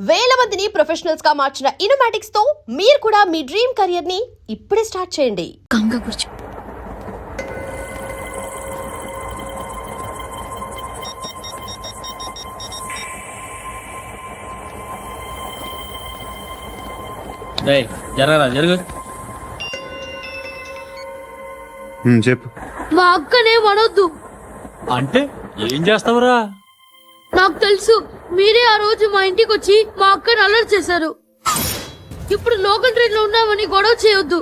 వేల మందిని ప్రొఫెషనల్స్ గా మార్చిన ఇనోమాటిక్స్ తో మీరు కూడా మీ డ్రీమ్ కెరియర్ ని ఇప్పుడే స్టార్ట్ చేయండి. కంగా కూర్చో. జరగరా జరుగు. చెప్పు. మా అక్కనే వనొద్దు అంటే ఏం చేస్తావురా? నాకు తెలుసు, మీరే ఆ రోజు మా ఇంటికి వచ్చి మా అక్కని అలర్ట్ చేశారు. ఇప్పుడు లోకల్ ట్రైన్ లో ఉన్నామని గొడవ చేయొద్దు.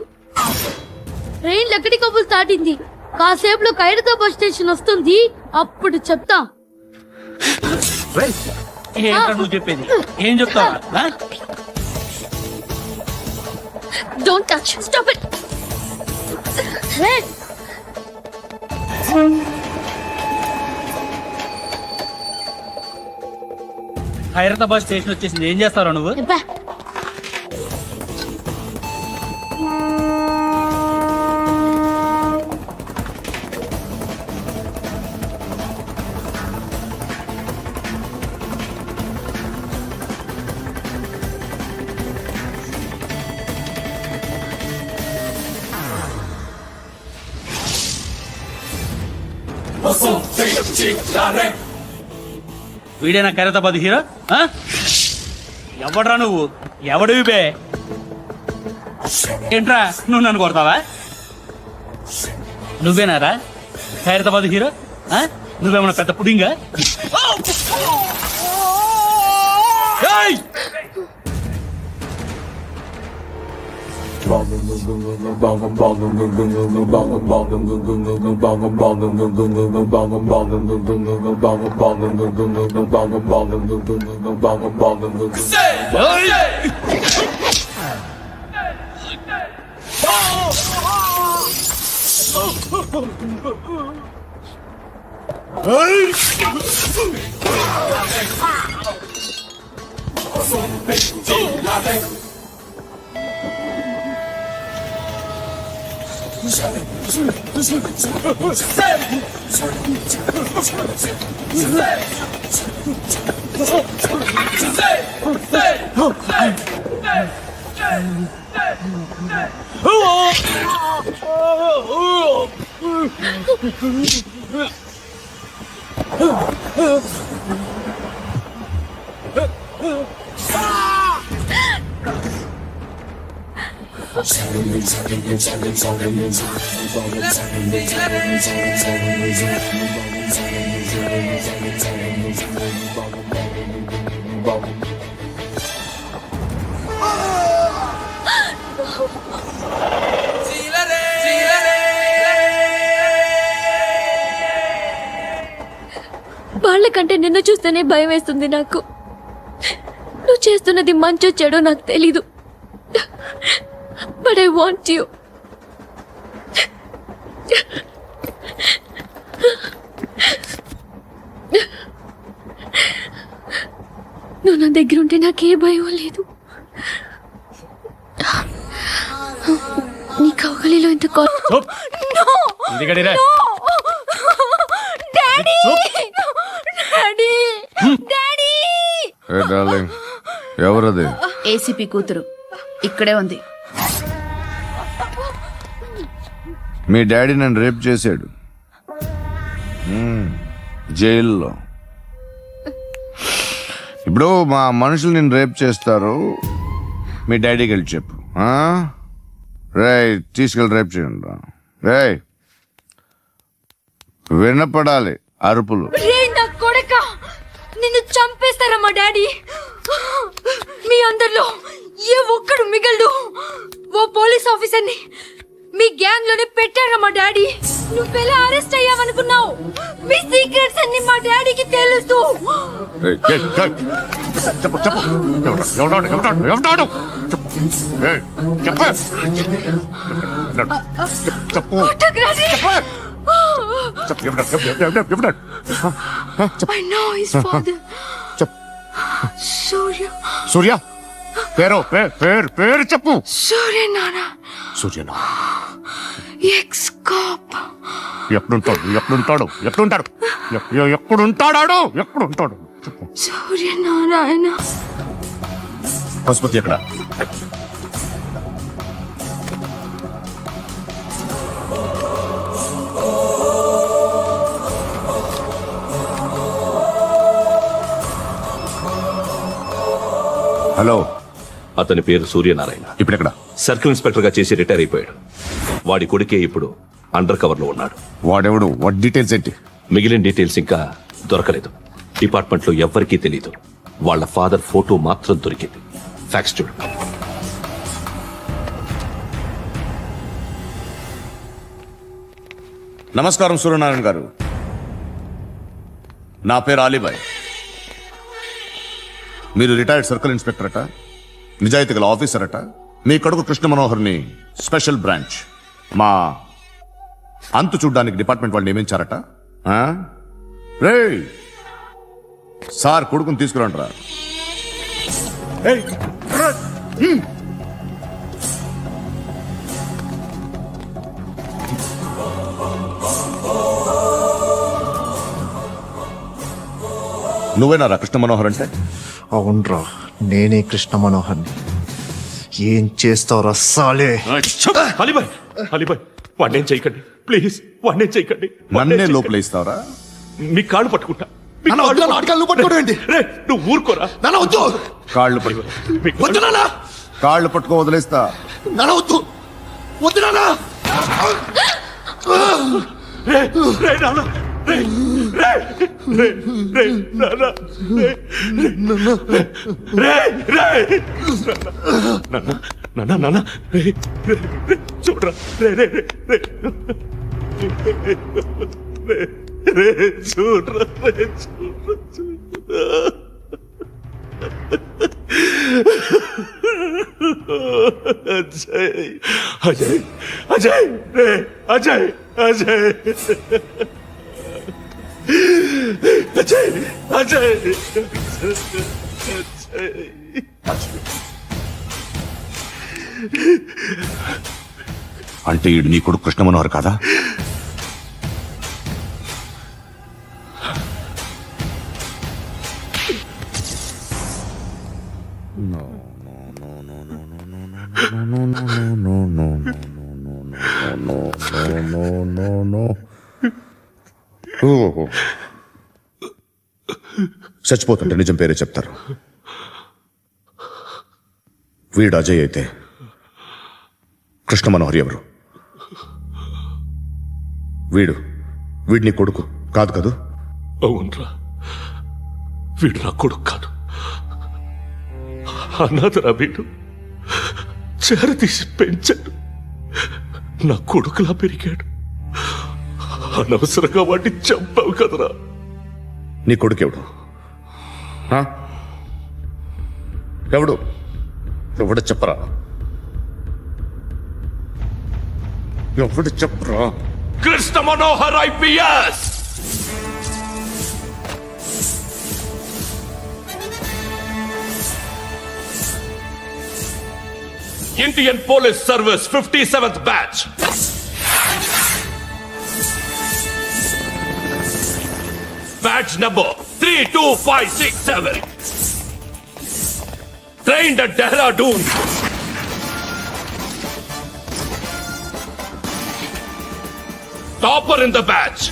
ట్రైన్ లక్కడి కబుల్ దాటింది. కాసేపులో ఖైరతాబాద్ బస్ స్టేషన్ వస్తుంది, అప్పుడు చెప్తా. ఏంట్రా నువ్వు చెప్పేది? ఏం చెప్తావా? Don't touch, stop it. Khairatabad station వచ్చేసింది. ఏం చేస్తావు నువ్వు? వీడేనా ఖైరతాబాద్ హీరో? ఎవడ్రా నువ్వు? ఎవడివి బే? ఏంట్రా నువ్వు నన్ను కొడతావా? నువ్వేనారా ఖైరతాబాద్ హీరో? నువ్వేమన్నా పెద్ద పుడింగా? వాళ్ళకంటే నిన్ను చూస్తేనే భయం వేస్తుంది నాకు. నువ్వు చేస్తున్నది మంచో చెడో నాకు తెలీదు, బట్ ఐ వాంట్ యూ. నువ్వు నా దగ్గర ఉంటే నాకే భయం లేదు. నీ కౌగలిలో ఇంత ఎవరది? ఏసీపీ కూతురు ఇక్కడే ఉంది. మీ డాడీ నన్ను రేప్ చేశాడు జైల్లో. ఇప్పుడు మా మనుషులు నేను రేప్ చేస్తారు, మీ డాడీకి వెళ్ళి చెప్పు. రేయ్ తీసుకెళ్ళి రేప్ చేయండి. రేయ్ వినపడాలి అరుపులు. నిన్ను చంపేస్తారా మా డాడీ? మీ అందరిలో ఏ ఒక్కడు మిగలడు. ఓ పోలీస్ ఆఫీసర్ని మీ గ్యాంగ్ లోనే పెట్టారా మా డాడీ? నువ్వెలా అరెస్ట్ అయ్యావనుకున్నావు? మీ సీక్రెట్స్ అన్ని మా డాడీకి తెలుసు. I know his father. Surya పేరు చెప్పు. సూర్యనారాయణ. Ex cop. ఎక్కడుంటాడు? సూర్యనారాయణ. పశుపతి ఎక్కడ? హలో, అతని పేరు సూర్యనారాయణ. ఇప్పుడెక్కడ? సర్కిల్ ఇన్స్పెక్టర్ గా చేసి రిటైర్ అయిపోయాడు. వాడి కొడుకే ఇప్పుడు అండర్ కవర్ లో ఉన్నాడు. వాడెవడు? వాట్ డీటెయిల్స్ ఏంటి? మిగిలిన డీటెయిల్స్ ఇంకా దొరకలేదు. డిపార్ట్మెంట్ లో ఎవ్వరికీ తెలీదు. వాళ్ళ ఫాదర్ ఫోటో మాత్రం దొరికింది. ఫ్యాక్స్ చూడు. నమస్కారం సూర్యనారాయణ గారు. నా పేరు అలీబాయ్. మీరు రిటైర్డ్ సర్కిల్ ఇన్స్పెక్టర్ అట, నిజాయితీ గల ఆఫీసర్ అట. మీ కొడుకు కృష్ణ మనోహర్ని స్పెషల్ బ్రాంచ్ మా అంతు చూడ్డానికి డిపార్ట్మెంట్ వాళ్ళు నియమించారట. ఆ? రేయ్, సార్ కొడుకుని తీసుకురండి రా. నువ్వేనా కృష్ణ మనోహర్ అంటే? అవునరా, నేనే కృష్ణ మనోహర్ని. ఏం చేస్తావురా సాలే? అలీబాయ్, అలీబాయ్, వాడినేం చేయకండి ప్లీజ్, వాడినేం చేయకండి. నన్నే లోపల ఇస్తావరా? మీ కాళ్ళు పట్టుకుంటా. మీ నాన్న వద్దు, నాటకాలు నువ్వు పట్టుకోవడం ఏంటి? రేయ్, నువ్వు ఊరుకోరా. నాన్న వద్దు, కాళ్ళు పట్టుకో. మీ వద్దు నాన్న, కాళ్ళు పట్టుకో, వదిలేస్తా. నాన్న వద్దు, వద్దు నాన్న. రేయ్, రేయ్ నాన్న, రేయ్, రేయ్, రేయ్, రేయ్ నాన్న, రేయ్, రేయ్, రేయ్, నాన్న, నాన్న, నాన్న, రేయ్, రేయ్, రేయ్, చూడరా, రేయ్, రేయ్, రేయ్, రేయ్, రేయ్, చూడరా, రేయ్, చూడరా, చూడరా. అజయ్, అజయ్, అజయ్, రే, అజయ్, అజయ్, అజయ్, అజయ్, అంటే ఈడు నీ కొడుకు కృష్ణ మనోహర్ కాదా? చచ్చిపోతుంటే నిజం పేరే చెప్తారు. వీడు అజయ్ అయితే కృష్ణ మనోహర్ ఎవరు? వీడిని కొడుకు కాదు కదూ? అవునరా, వీడు నా కొడుకు కాదు, అనాథరా. వీడు చేరతీసి పెంచాడు, నా కొడుకులా పెరిగాడు. అనవసరంగా వాడిని చంపావు కదరా. నీ కొడుకు ఎవడు? ఆ? ఎవడు చెప్పరా? ఎవడు చెప్పరా? Krishna Manohar IPS. Indian police service 57th batch. Batch number 32567. Trained at Dehradun. Topper in the batch.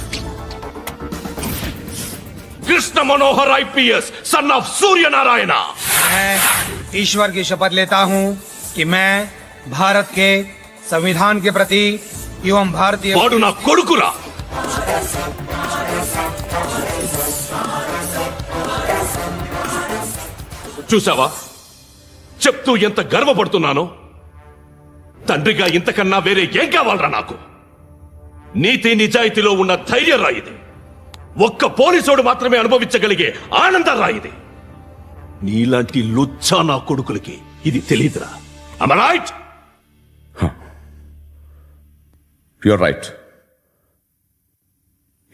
Krishna Manohar IPS, son of Surya Narayana. मैं ईश्वर की शपथ लेता हूं कि मैं भारत के संविधान के प्रति एवं भारतीय వాడు నా కొడుకురా. చూసావా, చెప్తూ ఎంత గర్వపడుతున్నానో. తండ్రిగా ఇంతకన్నా వేరే ఏం కావాలరా నాకు? నీతి నిజాయితీలో ఉన్న ధైర్యం రా ఇది. ఒక్క పోలీసోడు మాత్రమే అనుభవించగలిగే ఆనందం రా ఇది. నీలాంటి లుచ్చా నా కొడుకులకి ఇది తెలీదురా. Am I right? You're right.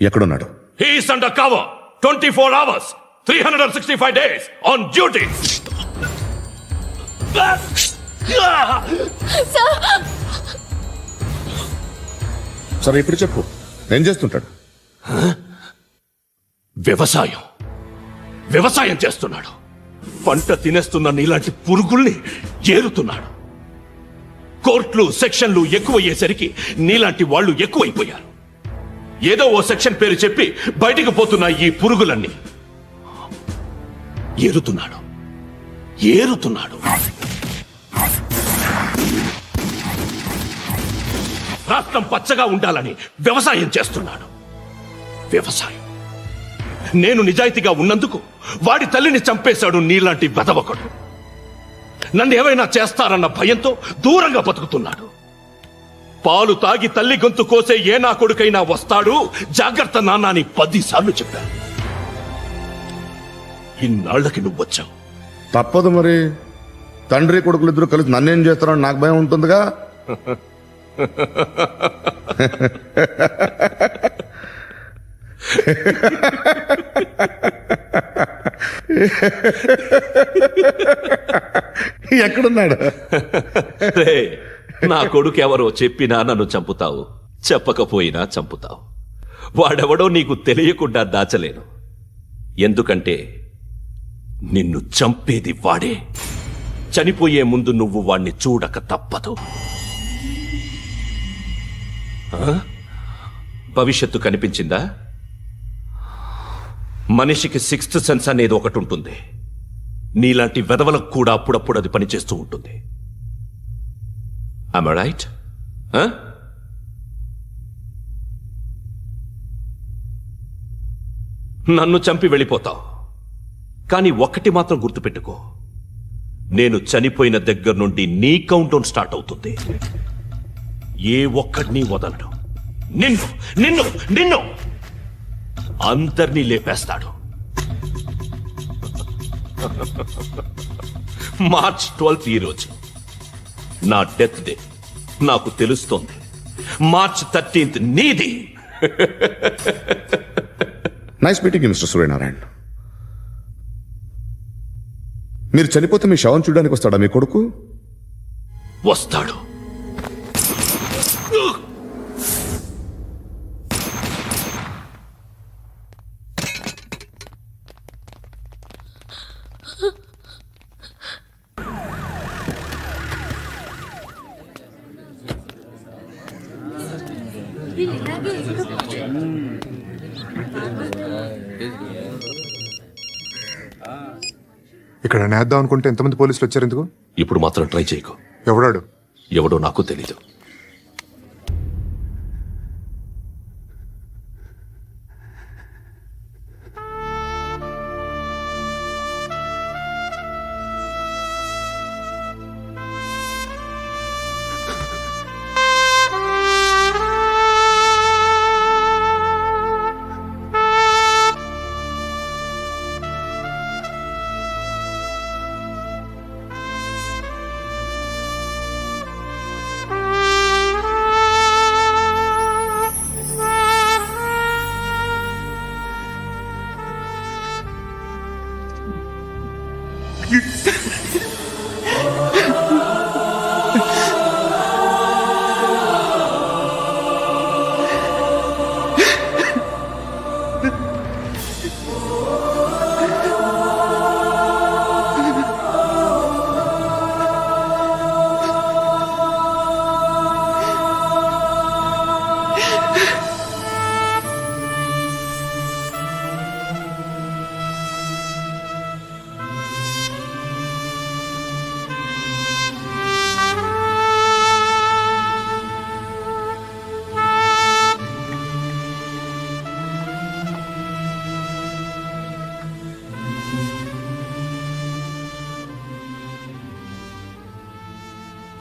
ఎక్కడున్నాడు? He is under cover 24 hours 365 days on duty. సరే ఇప్పుడు చెప్పు, ఏం చేస్తుంటాడు? వ్యవసాయం చేస్తున్నాడు. పంట తినేస్తున్న నీలాంటి పురుగుల్ని ఏరుతున్నాడు. కోర్టులు సెక్షన్లు ఎక్కువయ్యేసరికి నీలాంటి వాళ్ళు ఎక్కువైపోయారు. ఏదో ఓ సెక్షన్ పేరు చెప్పి బయటికి పోతున్న ఈ పురుగులన్నీ ఏరుతున్నాడు. రాష్ట్రం పచ్చగా ఉండాలని వ్యవసాయం చేస్తున్నాడు. వ్యవసాయం. నేను నిజాయితీగా ఉన్నందుకు వాడి తల్లిని చంపేశాడు నీలాంటి వెధవకుడు. నన్ను ఏమైనా చేస్తారన్న భయంతో దూరంగా బతుకుతున్నాడు. పాలు తాగి తల్లి గొంతు కోసే ఏ నా కొడుకైనా వస్తాడు, జాగ్రత్త నాన్న అని 10 సార్లు చెప్పాను. ఇన్నాళ్లకి నువ్వు వచ్చావు. తప్పదు మరి. తండ్రి కొడుకులు ఇద్దరు కలిసి నన్నేం చేస్తారని నాకు భయం ఉంటుందిగా. ఎక్కడున్నాడు? రే, నా కొడుకు ఎవరో చెప్పినా నన్ను చంపుతావు, చెప్పకపోయినా చంపుతావు. వాడెవడో నీకు తెలియకుండా దాచలేను. ఎందుకంటే నిన్ను చంపేది వాడే. చనిపోయే ముందు నువ్వు వాణ్ణి చూడక తప్పదు. భవిష్యత్తు కనిపించిందా? మనిషికి 6th సెన్స్ అనేది ఒకటి ఉంటుంది. నీలాంటి వెధవలకు కూడా అప్పుడప్పుడు అది పనిచేస్తూ ఉంటుంది. Am I right? నన్ను చంపి వెళ్ళిపోతావు. కానీ ఒక్కటి మాత్రం గుర్తుపెట్టుకో, నేను చనిపోయిన దగ్గర నుండి నీ కౌంట్ డౌన్ స్టార్ట్ అవుతుంది. ఏ ఒక్కడిని వదలడు. నిన్ను నిన్ను నిన్ను అందరినీ లేపేస్తాడు. మార్చ్ 12 ఈ రోజు నా డెత్ డే. నాకు తెలుస్తోంది. మార్చ్ 13 నీది. Nice meeting mister Suryanarayana. మీరు చనిపోతే మీ శవం చూడడానికి వస్తాడా మీ కొడుకు? వస్తాడు. ఇక్కడ నేద్దాం అనుకుంటే ఎంతమంది పోలీసులు వచ్చారు ఎందుకు? ఇప్పుడు మాత్రం ట్రై చేయకు. ఎవడాడు? ఎవడో నాకు తెలీదు.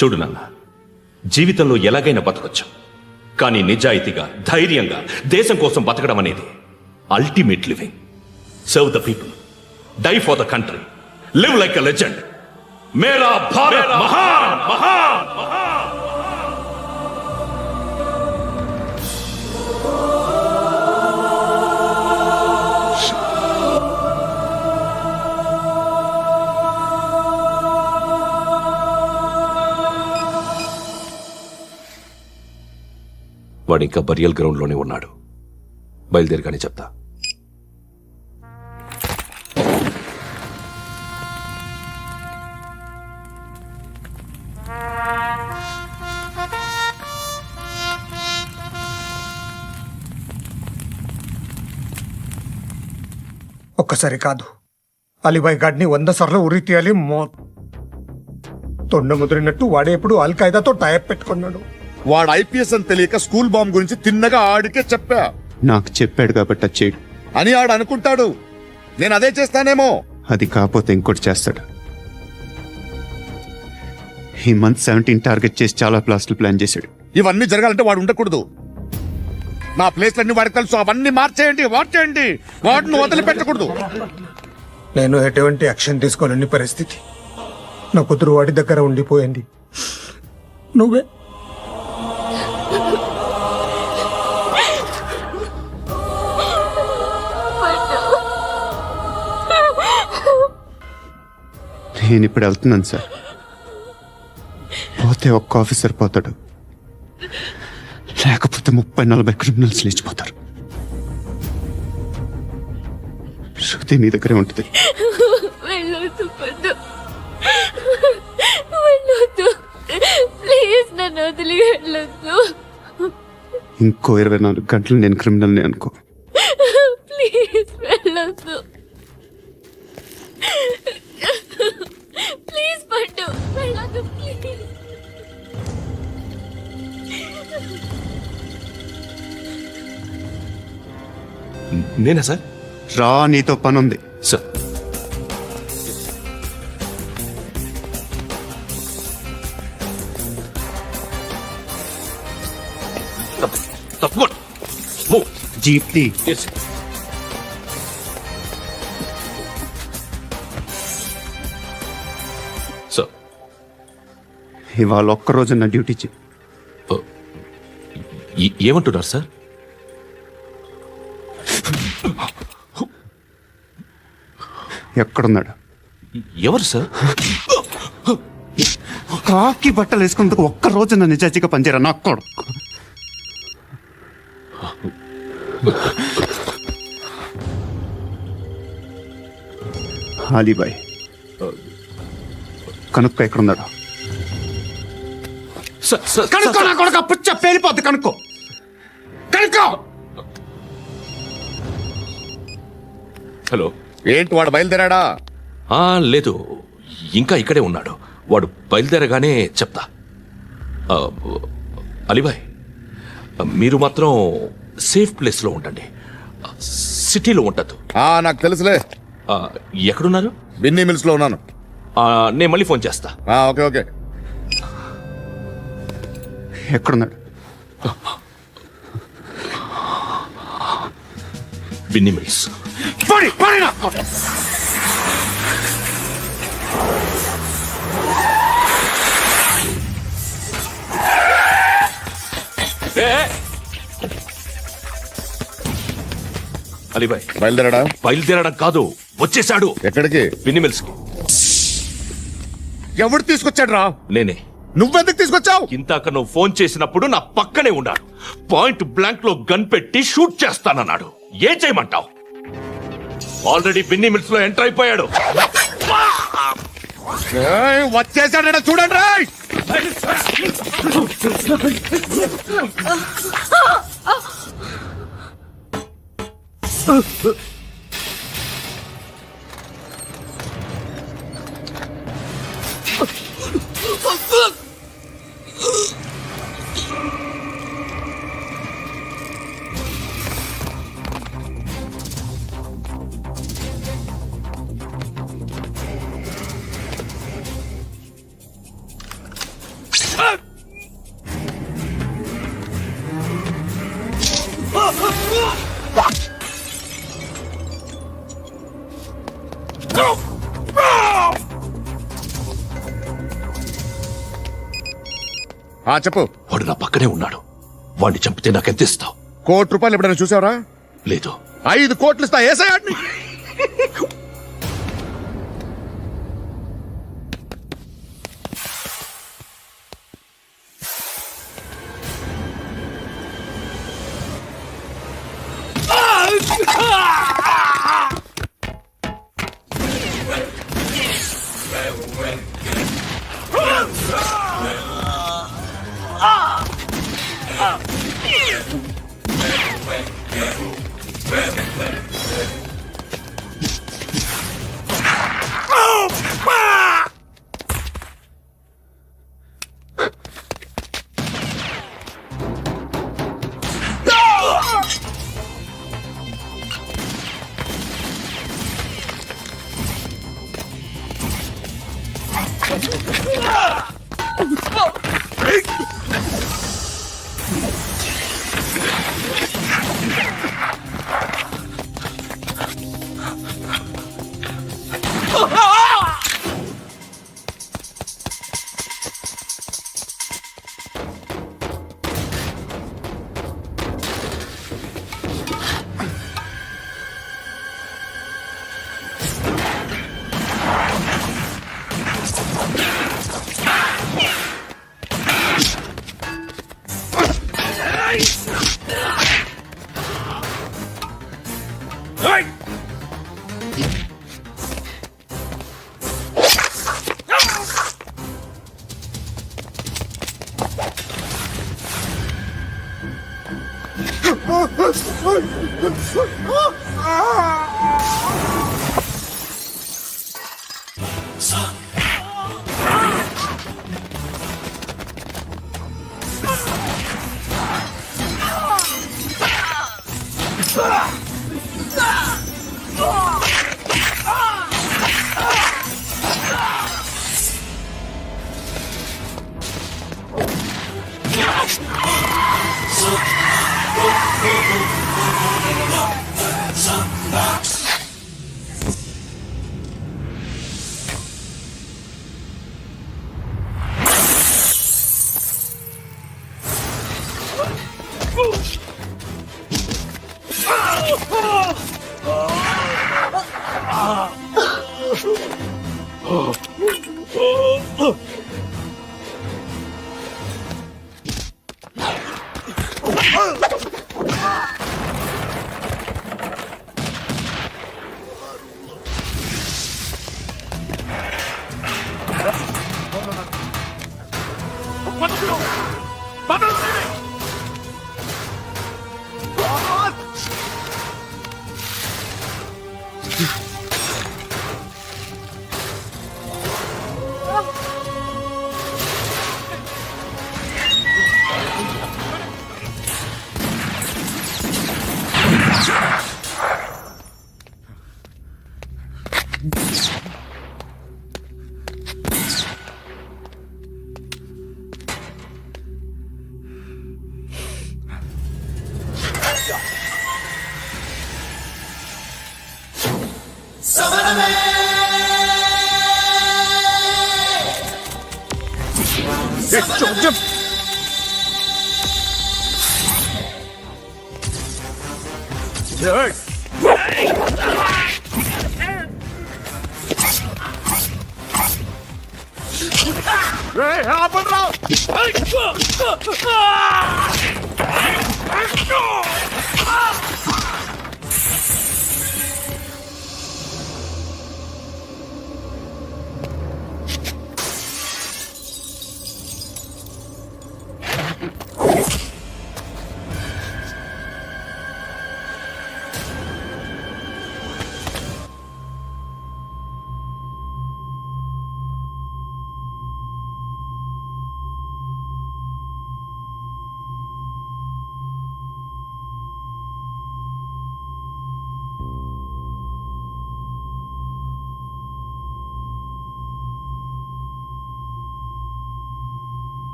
చూడు నాన్న, జీవితంలో ఎలాగైనా బతకొచ్చు. కానీ నిజాయితీగా, ధైర్యంగా దేశం కోసం బతకడం అనేది ultimate living. Serve the people, die for the country, live like a legend. మేరా భారత్ మహాన్ మహాన్ మహాన్. వాడు ఇంకా బరియల్ గ్రౌండ్లోనే ఉన్నాడు. బయలుదేరగానే చెప్తా. ఒక్కసారి కాదు, అలీబాయ్ గాడిని 100 సార్లు ఉరి తీయాలి. తొండ ముదిరినట్టు వాడే ఎప్పుడు అల్ ఖైదాతో టైప్ పెట్టుకున్నాడు. వాడు ఐపీఎస్ అని తెలియక స్కూల్ బాంబ్ గురించి తిన్నగా ఆడికే చెప్పా నాకు చెప్పాడు కాబట్టి అది చేయడు. అని ఆడు అనుకుంటాడు. నేను అదే చేస్తానేమో. అది కాకపోతే ఇంకోటి చేస్తాడు. ఈ మంత్ 17 టార్గెట్ చేసి చాలా ప్లాస్టులు ప్లాన్ చేశాడు. ఇవన్నీ జరగాలంటే వాడు ఉండకూడదు. నా ప్లేస్లన్నీ వాడికి తెలుసు. అవన్నీ మార్చేయండి, వార్చేయండి. వాడిని వదిలిపెట్టకూడదు. నేను ఎటువంటి యాక్షన్ తీసుకోలేని పరిస్థితి. నా కూతురు వాడి దగ్గర ఉండిపోయింది. నువ్వే నేను ఇప్పుడు వెళ్తున్నాను సార్. పోతే ఒక్క ఆఫీసర్ పోతాడు, లేకపోతే 30-40 క్రిమినల్స్ లేచిపోతారు. శృతి నీ దగ్గరే ఉంటుంది. వెళ్ళొద్దు పండు, వెళ్ళొద్దు ప్లీజ్, నన్ను వదిలి వెళ్ళొద్దు. ఇంకో 24 గంటలు నేను క్రిమినల్ని అనుకో. ప్లీజ్ వెళ్ళొద్దు, ప్లీజ్ పండు వెళ్ళొద్దు ప్లీజ్. నేనా సార్? రా, నీతో పని ఉంది. సార్ తప్పకుండా జీప్తి సార్. ఇవాళ ఒక్కరోజు నా డ్యూటీ చేయి. ఏమంటున్నారు సార్? ఎక్కడున్నాడు? ఎవరు సార్? కాకి బట్టలు వేసుకున్నందుకు ఒక్కరోజు నా నిజాయితీగా పనిచేయరా నా కొడుకు. అలీబాయ్ కనుక్కో ఎక్కడున్నాడు. కనుక్కో నా కొడుకు. పుచ్చ పేలిపోద్ది. కనుక్కో. హలో. ఏంటి వాడు బయలుదేరాడా? లేదు, ఇంకా ఇక్కడే ఉన్నాడు. వాడు బయలుదేరగానే చెప్తా. అలీబాయ్, మీరు మాత్రం సేఫ్ ప్లేస్లో ఉండండి, సిటీలో ఉండద్దు. నాకు తెలుసులే. ఎక్కడున్నారు? బిన్నీ మిల్స్ లో ఉన్నాను. నేను మళ్ళీ ఫోన్ చేస్తా. Okay okay. ఎక్కడున్నాడు? బిన్నీ మిల్స్. అలీబాయ్ బయలుదేరాడా? బయలుదేరడం కాదు, వచ్చేశాడు. ఎక్కడికి? బిన్నీ మిల్స్ కి. ఎవడు తీసుకొచ్చాడు రా? నేనే. నువ్వెందుకు తీసుకొచ్చావు? ఇంతాక నువ్వు ఫోన్ చేసినప్పుడు నా పక్కనే ఉన్నాడు. పాయింట్ బ్లాంక్ లో గన్ పెట్టి షూట్ చేస్తానన్నాడు. ఏం చేయమంటావు? ఆల్రెడీ బిన్నీ మిల్స్ లో ఎంటర్ అయిపోయాడు. వచ్చేసాడ చూడండి రా. చెప్పు. వాడు నా పక్కనే ఉన్నాడు. వాడిని చంపితే నాకెంత ఇస్తావు? ₹1 కోటి ఎప్పుడైనా చూసావరా? లేదు. 5 కోట్లు ఇస్తా. ఏసయాడిని.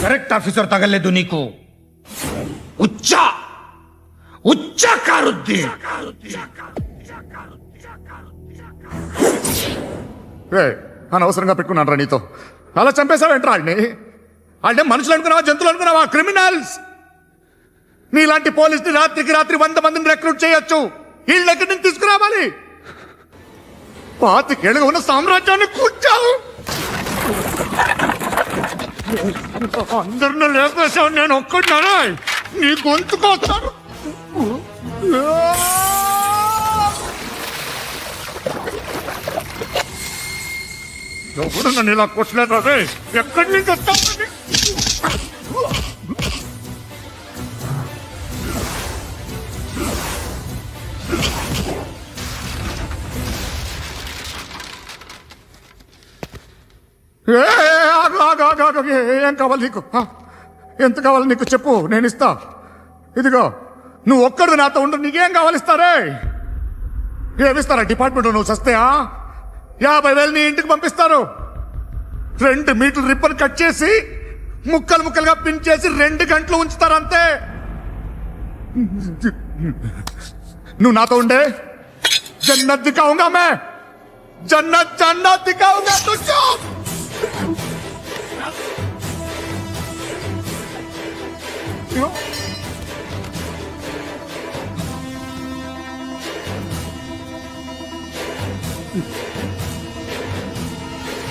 కరెక్ట్ ఆఫీసర్ తగలేదు నీకు ఉచ్చా ఉచ్చా కారుద్ది అనవసరంగా పెట్టుకున్నాను రా నీతో అలా చంపేశావేంట్రా వాడిని అంటే మనుషులు అనుకున్నావా జంతువులు అనుకున్నావా క్రిమినల్స్ నీలాంటి పోలీసుని రాత్రికి రాత్రి 100 మందిని రిక్రూట్ చేయొచ్చు వీళ్ళ దగ్గర నుంచి తీసుకురావాలి 25 ఏళ్ళుగా ఉన్న సామ్రాజ్యాన్ని కూర్చావు అందరిని లేపేశావు నేను ఒక్కడినారా నీ గొంతుకొస్తాను ఎవరు నన్ను ఇలా కొట్టలేదా ఎక్కడి నుంచి వస్తావు ఏ, ఆగు, ఆగు, ఆగు, ఆగు. ఏం కావాలి నీకు ఎంత కావాలి నీకు చెప్పు, నేను ఇస్తా. ఇదిగో నువ్వు ఒక్కడు నాతో ఉండు, నీకేం కావాలి ఇస్తారే? ఏమిస్తారా డిపార్ట్మెంట్ నువ్వు చస్తేయా? 50,000 నీ ఇంటికి పంపిస్తారు. 2 మీటర్లు రిబ్బన్ కట్ చేసి ముక్కలు ముక్కలుగా పిన్ చేసి 2 గంటలు ఉంచుతారు అంతే. నువ్వు నాతో ఉండే జన్నత్ దిఖాऊंगा मैं, जन्नत जन्नत दिखाऊंगा तुझको.